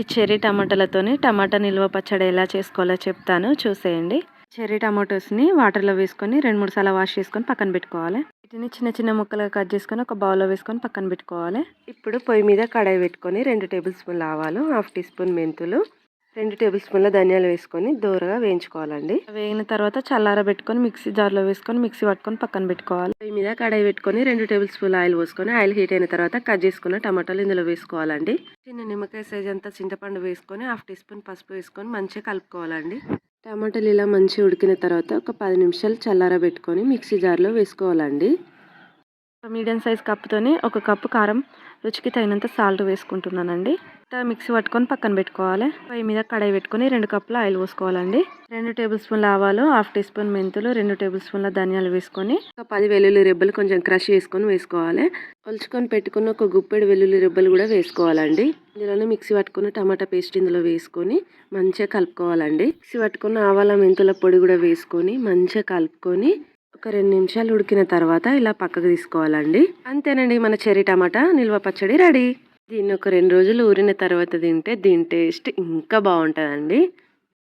ఈ చెర్రీ టమాటాలతోని టమాటా నిల్వ పచ్చడి ఎలా చేసుకోవాలో చెప్తాను, చూసేయండి. చెర్రీ టమాటోస్ని వాటర్లో వేసుకొని 2-3 సార్లు వాష్ చేసుకొని పక్కన పెట్టుకోవాలి. వీటిని చిన్న చిన్న ముక్కలుగా కట్ చేసుకొని ఒక బౌల్లో వేసుకొని పక్కన పెట్టుకోవాలి. ఇప్పుడు పొయ్యి మీద కడాయి పెట్టుకొని 2 టేబుల్ స్పూన్ల ఆవాలు, 1/2 టీ స్పూన్ మెంతులు, 2 టేబుల్ స్పూన్ల ధనియాలు వేసుకొని దోరగా వేయించుకోవాలండి. వేగిన తర్వాత చల్లారబెట్టుకొని మిక్సీ జార్లో వేసుకొని మిక్సీ పట్టుకొని పక్కన పెట్టుకోవాలి. పొయ్యి మీద కడాయి పెట్టుకొని 2 టేబుల్ స్పూన్ల ఆయిల్ పోసుకొని ఆయిల్ హీట్ అయిన తర్వాత కట్ చేసుకున్న టమాటాలు ఇందులో వేసుకోవాలండి. చిన్న నిమ్మకాయ సైజ్ అంతా చింతపండు వేసుకొని 1/2 టీ స్పూన్ పసుపు వేసుకొని మంచిగా కలుపుకోవాలండి. టమాటాలు ఇలా మంచిగా ఉడికిన తర్వాత ఒక 10 నిమిషాలు చల్లారబెట్టుకొని మిక్సీ జార్లో వేసుకోవాలండి. మీడియం సైజ్ కప్పుతోని 1 కప్పు కారం, రుచికి తగినంత సాల్ట్ వేసుకుంటున్నానండి. మిక్సీ పట్టుకొని పక్కన పెట్టుకోవాలి. పొయ్యి మీద కడాయి పెట్టుకొని 2 కప్పుల ఆయిల్ పోసుకోవాలండి. 2 టేబుల్ స్పూన్ల ఆవాలు, 1/2 టీ స్పూన్ మెంతులు, 2 టేబుల్ స్పూన్ల ధనియాలు వేసుకొని ఒక 10 వెల్లుల్లి రెబ్బలు కొంచెం క్రష్ చేసుకొని వేసుకోవాలి. ఒలుచుకొని పెట్టుకున్న ఒక గుప్పెడు వెల్లుల్లి రెబ్బలు కూడా వేసుకోవాలండి. ఇందులోనే మిక్సీ పట్టుకున్న టమాటా పేస్ట్ ఇందులో వేసుకొని మంచిగా కలుపుకోవాలండి. మిక్సీ పట్టుకున్న ఆవాల మెంతుల పొడి కూడా వేసుకొని మంచిగా కలుపుకొని ఒక 2 నిమిషాలు ఉడికిన తర్వాత ఇలా పక్కకు తీసుకోవాలండి. అంతేనండి, మన చెర్రీ టమాటా నిల్వ పచ్చడి రెడీ. దీన్ని ఒక 2 రోజులు ఊరిన తర్వాత తింటే దీని టేస్ట్ ఇంకా బాగుంటుందండి.